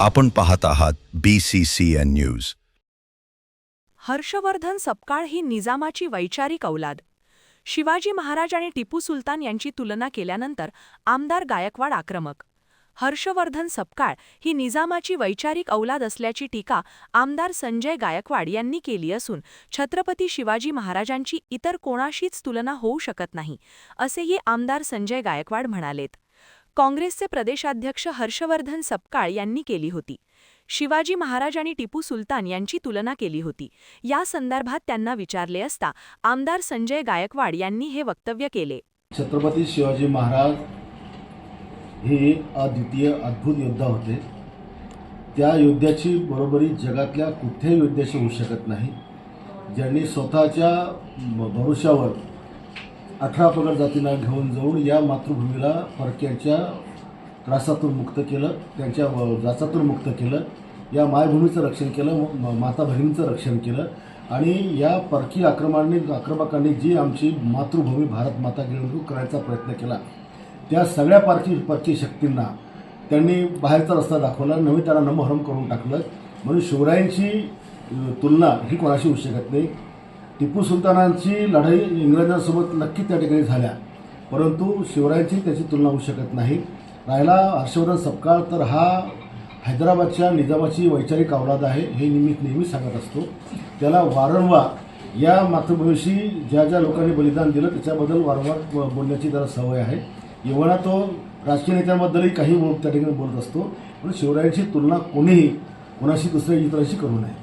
आपण पाहत आहात BCCN न्यूज। हर्षवर्धन सपकाळ ही निजामाची वैचारिक औलाद। शिवाजी महाराज आणि टिपू सुलतान यांची तुलना केल्यानंतर आमदार गायकवाड आक्रमक। हर्षवर्धन सपकाळ ही निजामाची वैचारिक औलाद असल्याची टीका आमदार संजय गायकवाड यांनी केली असून छत्रपती शिवाजी महाराजांची इतर कोणाशीच तुलना होऊ शकत नाही, असेही आमदार संजय गायकवाड म्हणालेत। काँग्रेसचे प्रदेशाध्यक्ष हर्षवर्धन सपकाळ यांनी केली होती। शिवाजी महाराज आणि टिपू सुलतान यांची तुलना केली होती। या संदर्भात त्यांना विचारले असता आमदार संजय गायकवाड यांनी हे वक्तव्य केले। छत्रपती शिवाजी महाराज हे अद्वितीय अद्भुत योद्धा होते। त्या योद्ध्याची बरोबरी जगातल्या कुठल्याही योद्ध्याशी होऊ शकत नाही, ज्यांनी स्वतःच्या भरोशावर 18 पगड जातींना घेऊन जाऊन या मातृभूमीला परक्यांच्या त्रासातून मुक्त केलं, त्यांच्या जाचातून मुक्त केलं, या मायभूमीचं रक्षण केलं, माता भगिनीचं रक्षण केलं आणि या परकी आक्रमकांनी जी आमची मातृभूमी भारत माता गिळंकृत करायचा प्रयत्न केला, त्या सगळ्या परकी शक्तींना त्यांनी बाहेरचा रस्ता दाखवला, नवी त्यांना नमोहरम करून टाकलं। म्हणून शिवरायांची तुलना ही कोणाशी होऊ शकत नाही। टिपू सुलतानांची लढाई इंग्रजांसोबत नक्की त्या ठिकाणी झाल्या, परंतु शिवरायांची त्याची तुलना होऊ शकत नाही। राहिला हर्षवर्धन सपकाळ, तर हा हैदराबादच्या निजामाची वैचारिक औलाद आहे, हे नेहमी सांगत असतो। त्याला वारंवार या मातृभूमीशी ज्या ज्या लोकांनी बलिदान दिलं त्याच्याबद्दल वारंवार बोलण्याची त्याला सवय आहे। एवढा तो राजकीय नेत्यांबद्दलही काही त्या ठिकाणी बोलत असतो, पण शिवरायांची तुलना कोणाशी दुसऱ्या इतरांशी करू नये।